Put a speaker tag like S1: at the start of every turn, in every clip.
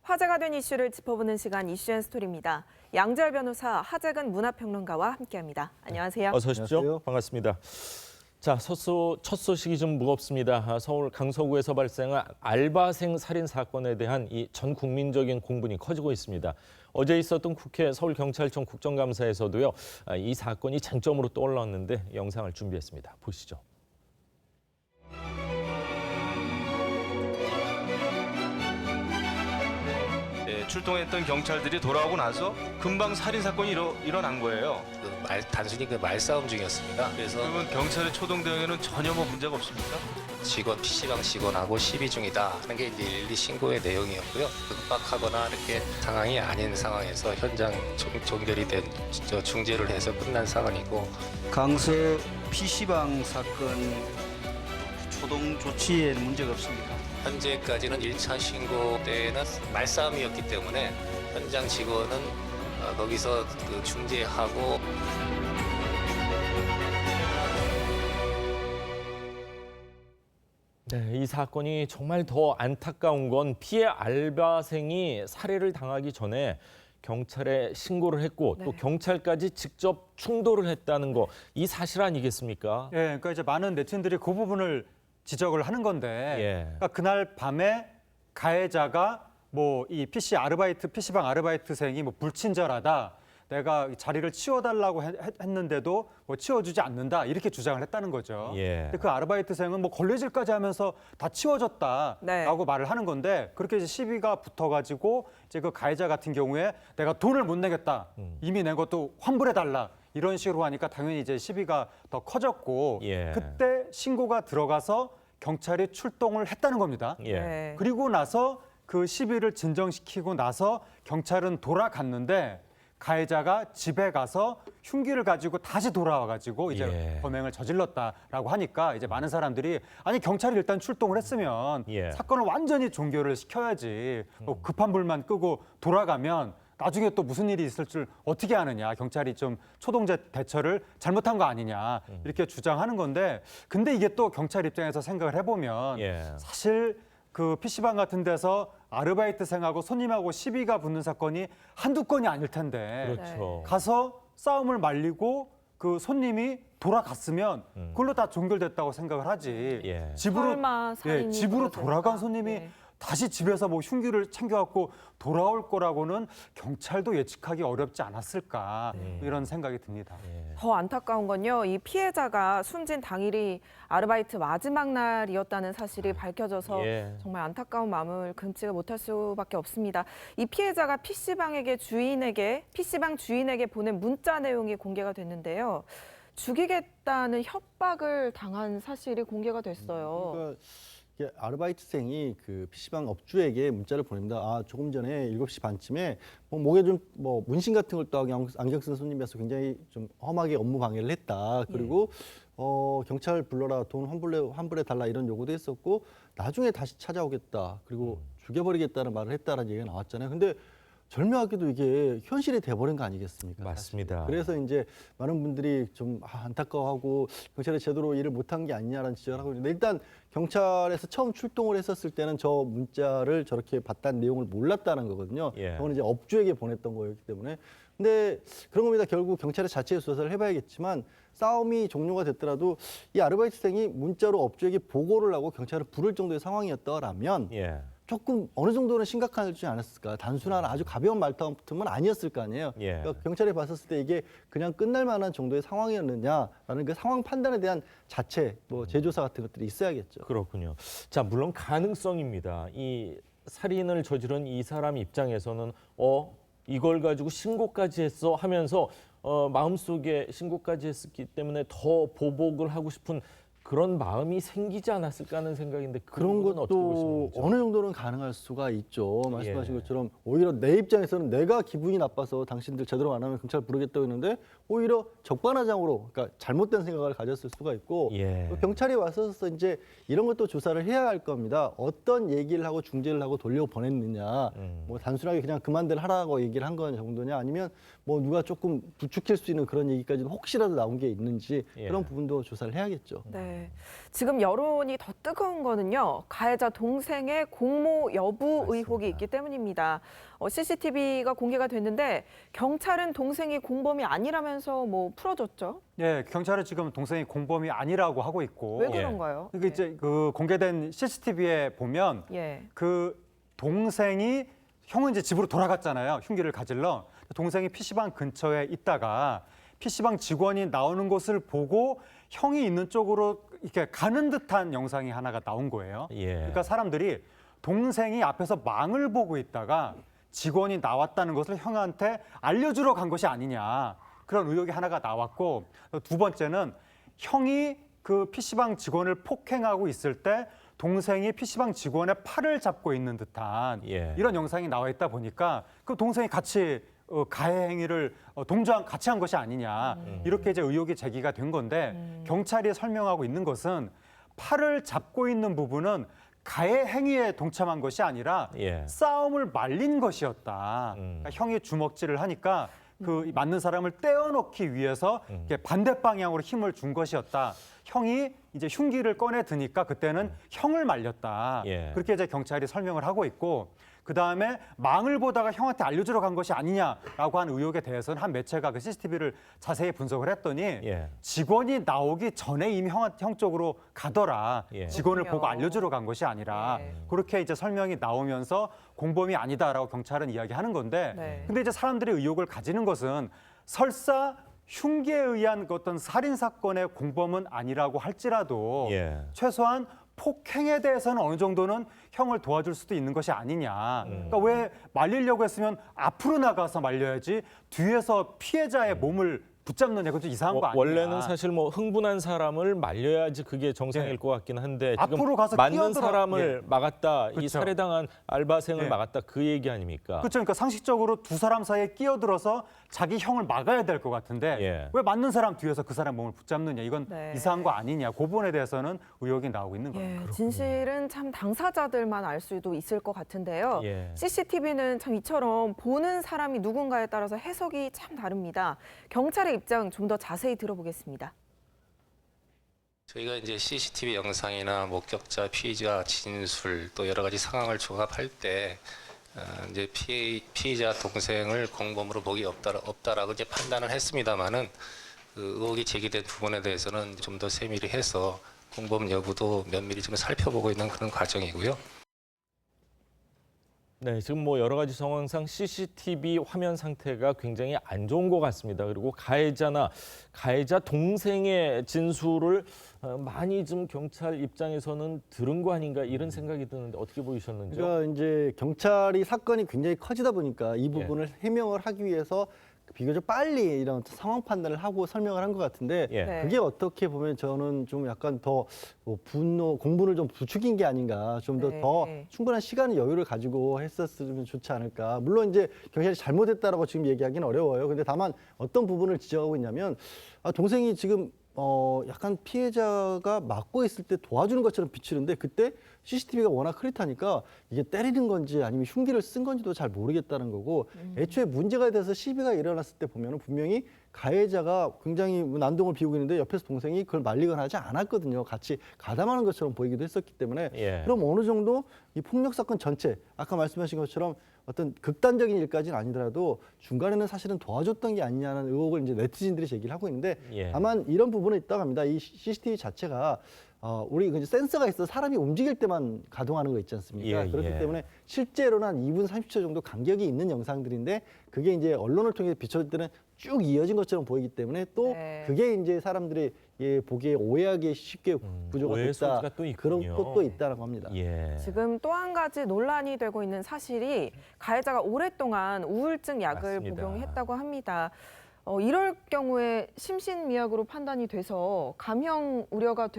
S1: 화제가 된 이슈를 짚어보는 시간 이슈앤스토리입니다. 양재열 변호사, 하재근 문화평론가와 함께합니다. 안녕하세요.
S2: 어서 오십시오.
S3: 안녕하세요.
S2: 반갑습니다. 자, 첫 소식이 좀 무겁습니다. 서울 강서구에서 발생한 알바생 살인 사건에 대한 이 전 국민적인 공분이 커지고 있습니다. 어제 있었던 국회 서울경찰청 국정감사에서도요, 이 사건이 쟁점으로 떠올랐는데 영상을 준비했습니다. 보시죠.
S4: 출동했던 경찰들이 돌아오고 나서 금방 살인 사건이 일어난 거예요.
S5: 단순히 말싸움 중이었습니다. 그래서
S4: 그러면 경찰의 초동 대응에는 전혀 문제가 없습니까?
S5: PC방 직원하고 시비 중이다 하는 게 이제 112 신고의 내용이었고요. 급박하거나 이렇게 상황이 아닌 상황에서 현장 종결이 된 중재를 해서 끝난 사건이고,
S3: 강서 PC방 사건 초동 조치에는 문제가 없습니다.
S5: 현재까지는 1차 신고 때는 말싸움이었기 때문에 현장 직원은 거기서 중재하고.
S2: 네, 이 사건이 정말 더 안타까운 건 피해 알바생이 살해를 당하기 전에 경찰에 신고를 했고 또 경찰까지 직접 충돌을 했다는 거, 이 사실 아니겠습니까?
S6: 예, 그러니까 이제 많은 네티즌들이 그 부분을 지적을 하는 건데,
S2: 예.
S6: 그러니까 그날 밤에 가해자가 뭐 이 PC방 아르바이트생이 뭐 불친절하다, 내가 자리를 치워달라고 했는데도 뭐 치워주지 않는다, 이렇게 주장을 했다는 거죠.
S2: 예.
S6: 근데 그 아르바이트생은 뭐 걸레질까지 하면서 다 치워줬다라고 말을 하는 건데, 그렇게 이제 시비가 붙어가지고 이제 그 가해자 같은 경우에 내가 돈을 못 내겠다, 이미 낸 것도 환불해달라, 이런 식으로 하니까 당연히 이제 시비가 더 커졌고,
S2: 예.
S6: 그때 신고가 들어가서 경찰이 출동을 했다는 겁니다.
S2: 예.
S6: 그리고 나서 그 시비를 진정시키고 나서 경찰은 돌아갔는데, 가해자가 집에 가서 흉기를 가지고 다시 돌아와가지고 이제 범행을 저질렀다라고 하니까 이제 많은 사람들이, 아니 경찰이 일단 출동을 했으면 사건을 완전히 종결을 시켜야지, 또 급한 불만 끄고 돌아가면 나중에 또 무슨 일이 있을 줄 어떻게 아느냐, 경찰이 좀 초동제 대처를 잘못한 거 아니냐, 이렇게 주장하는 건데, 근데 이게 또 경찰 입장에서 생각을 해보면 사실 그 PC방 같은 데서 아르바이트생하고 손님하고 시비가 붙는 사건이 한두 건이 아닐 텐데,
S2: 그렇죠.
S6: 가서 싸움을 말리고 그 손님이 돌아갔으면 그걸로 다 종결됐다고 생각을 하지.
S1: 설마 살인이
S6: 집으로
S1: 벌어졌을까?
S6: 돌아간 손님이 다시 집에서 뭐 흉기를 챙겨갖고 돌아올 거라고는 경찰도 예측하기 어렵지 않았을까, 이런 생각이 듭니다.
S1: 더 안타까운 건요, 이 피해자가 숨진 당일이 아르바이트 마지막 날이었다는 사실이 밝혀져서 정말 안타까운 마음을 금치가 못할 수밖에 없습니다. 이 피해자가 PC방 주인에게 보낸 문자 내용이 공개가 됐는데요. 죽이겠다는 협박을 당한 사실이 공개가 됐어요.
S3: 그러니까 이게 아르바이트생이 그 PC방 업주에게 문자를 보냅니다. 아, 조금 전에 7시 반쯤에 목에 좀 뭐 문신 같은 걸 또 안경 쓴 손님이어서 굉장히 좀 험하게 업무 방해를 했다. 그리고 경찰 불러라, 돈 환불해 달라, 이런 요구도 했었고, 나중에 다시 찾아오겠다, 그리고 죽여버리겠다는 말을 했다라는 얘기가 나왔잖아요. 근데 절묘하게도 이게 현실이 돼버린 거 아니겠습니까?
S2: 맞습니다.
S3: 사실. 그래서 이제 많은 분들이 좀 안타까워하고 경찰이 제대로 일을 못한 게 아니냐라는 지적을 하고 있는데, 일단 경찰에서 처음 출동을 했었을 때는 저 문자를 저렇게 봤다는 내용을 몰랐다는 거거든요. 그건 이제 업주에게 보냈던 거였기 때문에. 근데 그런 겁니다. 결국 경찰이 자체 수사를 해봐야겠지만, 싸움이 종료가 됐더라도 이 아르바이트생이 문자로 업주에게 보고를 하고 경찰을 부를 정도의 상황이었더라면 조금 어느 정도는 심각하지 않았을까. 단순한 아주 가벼운 말다툼은 아니었을 거 아니에요. 그러니까 경찰이 봤었을 때 이게 그냥 끝날 만한 정도의 상황이었느냐라는 그 상황 판단에 대한 자체, 뭐 재조사 같은 것들이 있어야겠죠.
S2: 그렇군요. 자, 물론 가능성입니다. 이 살인을 저지른 이 사람 입장에서는 이걸 가지고 신고까지 했어 하면서 마음속에 신고까지 했기 때문에 더 보복을 하고 싶은 그런 마음이 생기지 않았을까 하는 생각인데,
S3: 그런 것도 어느 정도는 가능할 수가 있죠. 말씀하신 것처럼 오히려 내 입장에서는 내가 기분이 나빠서 당신들 제대로 안 하면 경찰 부르겠다고 했는데, 오히려 적반하장으로 그러니까 잘못된 생각을 가졌을 수가 있고
S2: 예.
S3: 또 경찰이 와서 이제 이런 것도 조사를 해야 할 겁니다. 어떤 얘기를 하고 중재를 하고 돌려보냈느냐. 뭐 단순하게 그냥 그만들 하라고 얘기를 한 건 정도냐 아니면 뭐 누가 조금 부추길 수 있는 그런 얘기까지는 혹시라도 나온 게 있는지
S2: 예.
S3: 그런 부분도 조사를 해야겠죠.
S1: 네. 지금 여론이 더 뜨거운 거는요. 가해자 동생의 공모 여부 의혹이 있기 때문입니다. CCTV가 공개가 됐는데 경찰은 동생이 공범이 아니라면서 뭐 풀어줬죠.
S6: 예, 경찰은 지금 동생이 공범이 아니라고 하고 있고.
S1: 왜 그런가요?
S6: 이게 이제 그 공개된 CCTV에 보면
S1: 예.
S6: 그 동생이 형은 이제 집으로 돌아갔잖아요. 흉기를 가질러. 동생이 PC방 근처에 있다가 PC방 직원이 나오는 것을 보고 형이 있는 쪽으로 이렇게 가는 듯한 영상이 하나가 나온 거예요.
S2: 예.
S6: 그러니까 사람들이 동생이 앞에서 망을 보고 있다가 직원이 나왔다는 것을 형한테 알려주러 간 것이 아니냐. 그런 의혹이 하나가 나왔고 두 번째는 형이 그 PC방 직원을 폭행하고 있을 때 동생이 PC방 직원의 팔을 잡고 있는 듯한
S2: 예.
S6: 이런 영상이 나와 있다 보니까 그 동생이 같이 가해 행위를 같이 한 것이 아니냐 이렇게 이제 의혹이 제기가 된 건데 경찰이 설명하고 있는 것은 팔을 잡고 있는 부분은 가해 행위에 동참한 것이 아니라
S2: 예.
S6: 싸움을 말린 것이었다. 그러니까 형이 주먹질을 하니까 그 맞는 사람을 떼어놓기 위해서 이렇게 반대 방향으로 힘을 준 것이었다. 형이 이제 흉기를 꺼내 드니까 그때는 형을 말렸다.
S2: 예.
S6: 그렇게 이제 경찰이 설명을 하고 있고 그 다음에 망을 보다가 형한테 알려주러 간 것이 아니냐라고 한 의혹에 대해서는 한 매체가 그 CCTV를 자세히 분석을 했더니
S2: 예.
S6: 직원이 나오기 전에 이미 형 쪽으로 가더라.
S2: 예.
S6: 직원을
S1: 그렇군요.
S6: 보고 알려주러 간 것이 아니라
S1: 네.
S6: 그렇게 이제 설명이 나오면서 공범이 아니다라고 경찰은 이야기하는 건데
S1: 네.
S6: 근데 이제 사람들이 의혹을 가지는 것은 설사 흉기에 의한 그 어떤 살인 사건의 공범은 아니라고 할지라도
S2: 예.
S6: 최소한 폭행에 대해서는 어느 정도는 형을 도와줄 수도 있는 것이 아니냐. 그러니까 왜 말리려고 했으면 앞으로 나가서 말려야지 뒤에서 피해자의 몸을 붙잡느냐. 그것도 이상한 거 아니냐.
S2: 원래는 사실 뭐 흥분한 사람을 말려야지 그게 정상일
S6: 네.
S2: 것 같긴 한데 지금
S6: 앞으로 가서
S2: 맞는
S6: 끼어들어-
S2: 사람을 막았다, 이
S6: 그렇죠.
S2: 살해당한 알바생을
S6: 네.
S2: 막았다 그 얘기 아닙니까?
S6: 그렇죠. 그러니까 상식적으로 두 사람 사이에 끼어들어서 자기 형을 막아야 될 것 같은데
S2: 예.
S6: 왜 맞는 사람 뒤에서 그 사람 몸을 붙잡느냐. 이건
S1: 네.
S6: 이상한 거 아니냐. 그 부분에 대해서는 의혹이 나오고 있는 겁니다.
S1: 예, 진실은 참 당사자들만 알 수도 있을 것 같은데요.
S2: 예.
S1: CCTV는 참 이처럼 보는 사람이 누군가에 따라서 해석이 참 다릅니다. 경찰의 입장 좀 더 자세히 들어보겠습니다.
S5: 저희가 이제 CCTV 영상이나 목격자, 피의자 진술 또 여러 가지 상황을 종합할 때 이제 피의자 동생을 공범으로 보기 없다라고 이제 판단을 했습니다만은 그 의혹이 제기된 부분에 대해서는 좀 더 세밀히 해서 공범 여부도 면밀히 좀 살펴보고 있는 그런 과정이고요.
S2: 네, 지금 뭐 여러 가지 상황상 CCTV 화면 상태가 굉장히 안 좋은 것 같습니다. 그리고 가해자 동생의 진술을 많이 좀 경찰 입장에서는 들은 거 아닌가 이런 생각이 드는데 어떻게 보이셨는지요?
S3: 그러니까 이제 경찰이 사건이 굉장히 커지다 보니까 이 부분을 해명을 하기 위해서 비교적 빨리 이런 상황 판단을 하고 설명을 한 것 같은데
S2: 예.
S1: 네.
S3: 그게 어떻게 보면 저는 좀 약간 더 분노, 공분을 좀 부추긴 게 아닌가. 좀 더
S1: 네.
S3: 충분한 시간 여유를 가지고 했었으면 좋지 않을까. 물론 이제 경찰이 잘못했다라고 지금 얘기하기는 어려워요. 근데 다만 어떤 부분을 지적하고 있냐면 동생이 지금 약간 피해자가 맞고 있을 때 도와주는 것처럼 비치는데 그때 CCTV가 워낙 흐릿하니까 이게 때리는 건지 아니면 흉기를 쓴 건지도 잘 모르겠다는 거고 애초에 문제가 돼서 시비가 일어났을 때 보면은 분명히 가해자가 굉장히 난동을 피우고 있는데 옆에서 동생이 그걸 말리거나 하지 않았거든요. 같이 가담하는 것처럼 보이기도 했었기 때문에
S2: 예.
S3: 그럼 어느 정도 이 폭력 사건 전체 아까 말씀하신 것처럼 어떤 극단적인 일까지는 아니더라도 중간에는 사실은 도와줬던 게 아니냐는 의혹을 이제 네티즌들이 제기를 하고 있는데
S2: 예.
S3: 다만 이런 부분에 있다고 합니다. 이 CCTV 자체가 우리 이제 센서가 있어 사람이 움직일 때만 가동하는 거 있지 않습니까?
S2: 예,
S3: 그렇기
S2: 예.
S3: 때문에 실제로는 한 2분 30초 정도 간격이 있는 영상들인데 그게 이제 언론을 통해 비춰질 때는 쭉 이어진 것처럼 보이기 때문에 또
S1: 네.
S3: 그게 이제 사람들이 보기에 오해하기 쉽게 구조가
S2: 오해
S3: 됐다.
S2: 소지가 또
S3: 그런
S2: 있군요.
S3: 것도 있다라고 합니다.
S2: 예.
S1: 지금 또 한 가지 논란이 되고 있는 사실이 가해자가 오랫동안 우울증 약을
S2: 맞습니다.
S1: 복용했다고 합니다. 이럴 경우에 심신미약으로 판단이 돼서 감형 우려가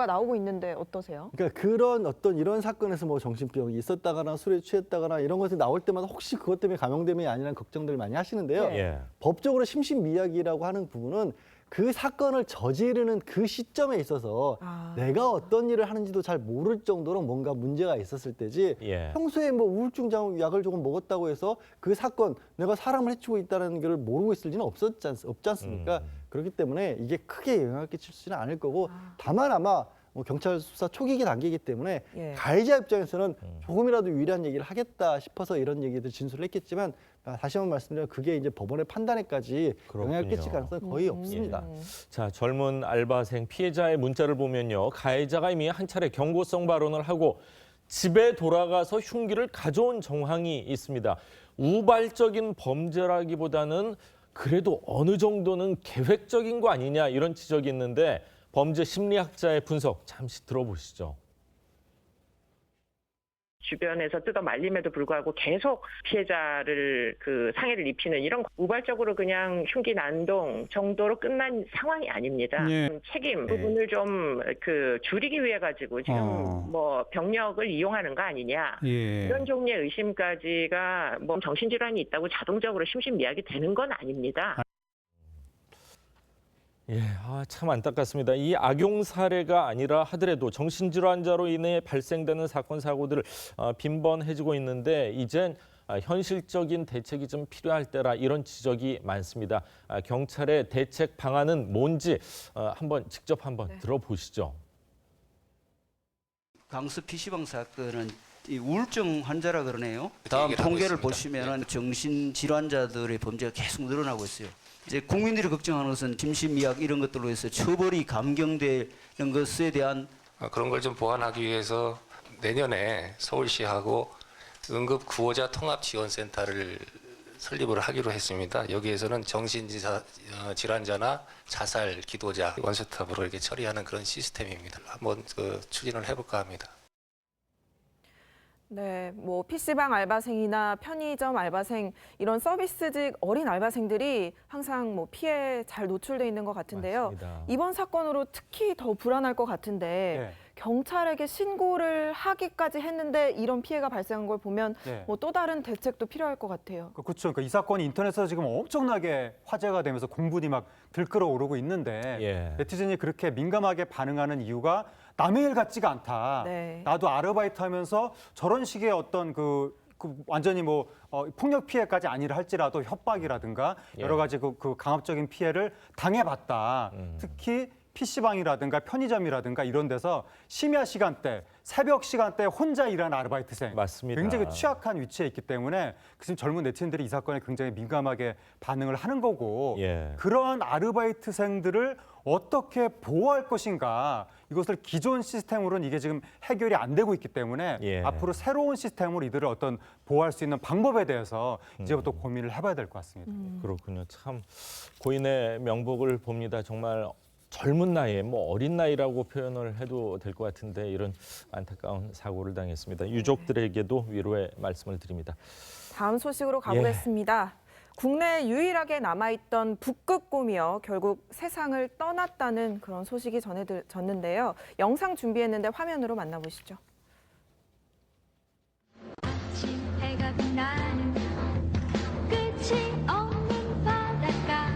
S1: 나오고 있는데 어떠세요?
S3: 그러니까 그런 어떤 이런 사건에서 뭐 정신병이 있었다거나 술에 취했다거나 이런 것이 나올 때마다 혹시 그것 때문에 감형됨이 아니라는 걱정들 많이 하시는데요.
S2: 예.
S3: 법적으로 심신미약이라고 하는 부분은 그 사건을 저지르는 그 시점에 있어서 내가 어떤 일을 하는지도 잘 모를 정도로 뭔가 문제가 있었을 때지
S2: 예.
S3: 평소에 뭐 우울증 약을 조금 먹었다고 해서 그 사건 내가 사람을 해치고 있다는 걸 모르고 있을 리는 없지 않습니까? 그렇기 때문에 이게 크게 영향을 끼치지는 않을 거고 다만 아마 뭐 경찰 수사 초기 단계이기 때문에
S1: 예.
S3: 가해자 입장에서는 조금이라도 유리한 얘기를 하겠다 싶어서 이런 얘기들 진술을 했겠지만 다시 한번 말씀드리면 그게 이제 법원의 판단에까지 영향을 끼칠 가능성이 거의 없습니다.
S2: 자, 젊은 알바생 피해자의 문자를 보면요. 가해자가 이미 한 차례 경고성 발언을 하고 집에 돌아가서 흉기를 가져온 정황이 있습니다. 우발적인 범죄라기보다는 그래도 어느 정도는 계획적인 거 아니냐 이런 지적이 있는데 범죄 심리학자의 분석 잠시 들어보시죠.
S7: 주변에서 뜯어 말림에도 불구하고 계속 피해자를 상해를 입히는 이런 우발적으로 그냥 흉기 난동 정도로 끝난 상황이 아닙니다.
S6: 예.
S7: 책임 부분을 좀 줄이기 위해 가지고 지금 뭐 병력을 이용하는 거 아니냐 이런 종류의 의심까지가 뭐 정신질환이 있다고 자동적으로 심신미약이 되는 건 아닙니다.
S2: 예, 참 안타깝습니다. 이 악용 사례가 아니라 하더라도 정신질환자로 인해 발생되는 사건 사고들을 빈번해지고 있는데 이젠 현실적인 대책이 좀 필요할 때라 이런 지적이 많습니다. 경찰의 대책 방안은 뭔지 한번 직접 들어보시죠.
S8: 강서 PC방 사건은 이 우울증 환자라 그러네요. 다음 통계를 보시면은 정신질환자들의 범죄가 계속 늘어나고 있어요. 이제 국민들이 걱정하는 것은 심신미약 이런 것들로 해서 처벌이 감경되는 것에 대한
S5: 그런 걸 좀 보완하기 위해서 내년에 서울시하고 응급구호자 통합지원센터를 설립을 하기로 했습니다. 여기에서는 정신질환자나 자살 기도자 원스톱으로 이렇게 처리하는 그런 시스템입니다. 한번 추진을 해볼까 합니다.
S1: 네, 뭐 PC방 알바생이나 편의점 알바생 이런 서비스직 어린 알바생들이 항상 뭐 피해에 잘 노출돼 있는 것 같은데요.
S2: 맞습니다.
S1: 이번 사건으로 특히 더 불안할 것 같은데
S6: 네.
S1: 경찰에게 신고를 하기까지 했는데 이런 피해가 발생한 걸 보면
S6: 네.
S1: 뭐 또 다른 대책도 필요할 것 같아요.
S6: 그렇죠. 그러니까 이 사건이 인터넷에서 지금 엄청나게 화제가 되면서 공분이 막 들끓어오르고 있는데
S2: 예.
S6: 네티즌이 그렇게 민감하게 반응하는 이유가 남의 일 같지가 않다.
S1: 네.
S6: 나도 아르바이트 하면서 저런 식의 어떤 완전히 뭐 폭력 피해까지 아니라 할지라도 협박이라든가
S2: 예.
S6: 여러 가지 그 강압적인 피해를 당해봤다. 특히 PC방이라든가 편의점이라든가 이런 데서 심야 시간대, 새벽 시간대 혼자 일하는 아르바이트생.
S2: 맞습니다.
S6: 굉장히 취약한 위치에 있기 때문에 지금 젊은 네티즌들이 이 사건에 굉장히 민감하게 반응을 하는 거고
S2: 예.
S6: 그러한 아르바이트생들을 어떻게 보호할 것인가 이것을 기존 시스템으로는 이게 지금 해결이 안 되고 있기 때문에
S2: 예.
S6: 앞으로 새로운 시스템으로 이들을 어떤 보호할 수 있는 방법에 대해서 이제부터 고민을 해봐야 될 것 같습니다.
S2: 그렇군요. 참 고인의 명복을 봅니다. 정말 젊은 나이에 뭐 어린 나이라고 표현을 해도 될 것 같은데 이런 안타까운 사고를 당했습니다. 유족들에게도 위로의 말씀을 드립니다.
S1: 다음 소식으로 가보겠습니다. 국내 유일하게 남아있던 북극곰이요. 결국 세상을 떠났다는 그런 소식이 전해졌는데요. 영상 준비했는데 화면으로 만나보시죠.
S9: 아침 해가 빛나는 끝이 없는 바닷가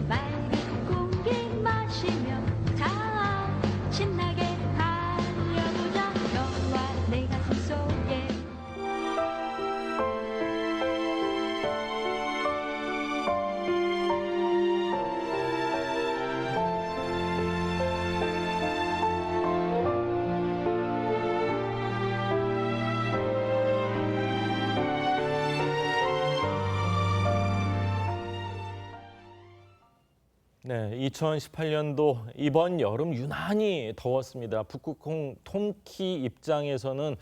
S9: 맑은 공기 마시며 자 신나게 달려보자 너와 내 가슴 속에
S2: 네, 2018년도 이번 여름 유난히 더웠습니다. 북극곰 톰키 입장에서는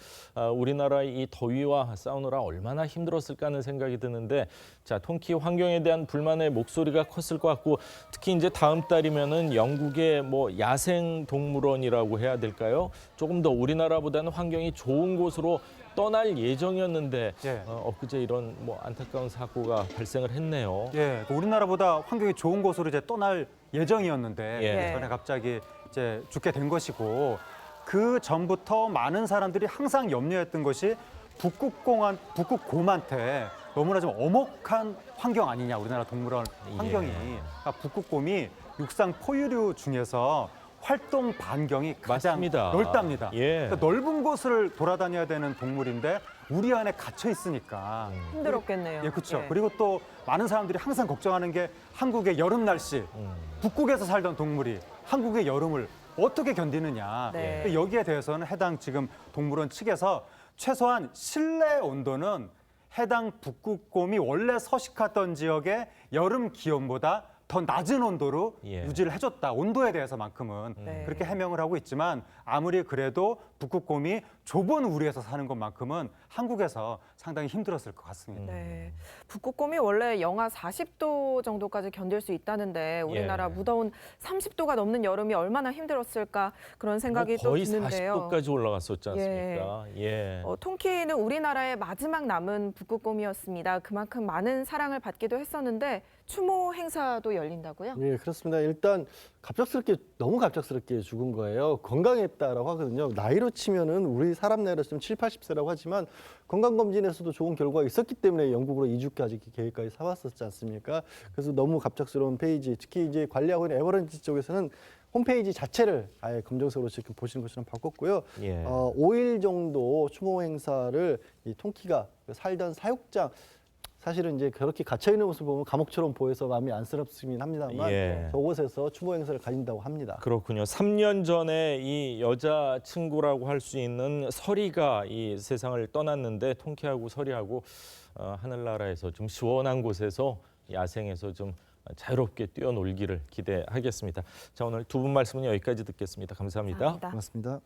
S2: 우리나라의 이 더위와 싸우느라 얼마나 힘들었을까 하는 생각이 드는데 자, 톰키 환경에 대한 불만의 목소리가 컸을 것 같고 특히 이제 다음 달이면은 영국의 뭐 야생 동물원이라고 해야 될까요? 조금 더 우리나라보다는 환경이 좋은 곳으로 떠날 예정이었는데
S6: 예.
S2: 엊그제 이런 뭐 안타까운 사고가 발생을 했네요.
S6: 예, 우리나라보다 환경이 좋은 곳으로 이제 떠날 예정이었는데
S2: 예.
S6: 전에 갑자기 이제 죽게 된 것이고 그 전부터 많은 사람들이 항상 염려했던 것이 북극곰한테 너무나 좀 엄혹한 환경 아니냐, 우리나라 동물원 환경이. 그러니까 북극곰이 육상 포유류 중에서 활동 반경이 가장
S2: 맞습니다.
S6: 넓답니다.
S2: 예.
S6: 그러니까 넓은 곳을 돌아다녀야 되는 동물인데 우리 안에 갇혀 있으니까.
S1: 힘들었겠네요.
S6: 예, 그렇죠.
S1: 예.
S6: 그리고 또 많은 사람들이 항상 걱정하는 게 한국의 여름 날씨. 북극에서 살던 동물이 한국의 여름을 어떻게 견디느냐.
S1: 네.
S6: 근데 여기에 대해서는 해당 지금 동물원 측에서 최소한 실내 온도는 해당 북극곰이 원래 서식하던 지역의 여름 기온보다 더 낮은 온도로
S2: 예.
S6: 유지를 해줬다. 온도에 대해서만큼은
S1: 네.
S6: 그렇게 해명을 하고 있지만 아무리 그래도 북극곰이 좁은 우리에서 사는 것만큼은 한국에서 상당히 힘들었을 것 같습니다.
S1: 네. 북극곰이 원래 영하 40도 정도까지 견딜 수 있다는데 우리나라
S2: 예.
S1: 무더운 30도가 넘는 여름이 얼마나 힘들었을까 그런 생각이 또
S2: 거의
S1: 드는데요.
S2: 40도까지 올라갔었지 않습니까? 예.
S1: 통키는 우리나라의 마지막 남은 북극곰이었습니다. 그만큼 많은 사랑을 받기도 했었는데 추모 행사도 열린다고요?
S3: 예, 그렇습니다. 일단 너무 갑작스럽게 죽은 거예요. 건강했다라고 하거든요. 나이로 치면은 우리 사람 나이로 치면 7, 80세라고 하지만 건강검진에서도 좋은 결과가 있었기 때문에 영국으로 이주까지 계획까지 사왔었지 않습니까? 그래서 너무 갑작스러운 페이지, 특히 이제 관리하고 있는 에버랜드 쪽에서는 홈페이지 자체를 아예 검정색으로 지금 보시는 것처럼 바꿨고요.
S2: 예.
S3: 5일 정도 추모 행사를 이 통키가 살던 사육장, 사실은 이제 그렇게 갇혀 있는 모습을 보면 감옥처럼 보여서 마음이 안쓰럽긴 합니다만
S2: 예.
S3: 저곳에서 추모 행사를 가진다고 합니다.
S2: 그렇군요. 3년 전에 이 여자 친구라고 할 수 있는 서리가 이 세상을 떠났는데 통키하고 서리하고 하늘나라에서 좀 시원한 곳에서 야생에서 좀 자유롭게 뛰어놀기를 기대하겠습니다. 자, 오늘 두 분 말씀은 여기까지 듣겠습니다. 감사합니다.
S1: 감사합니다.
S3: 고맙습니다.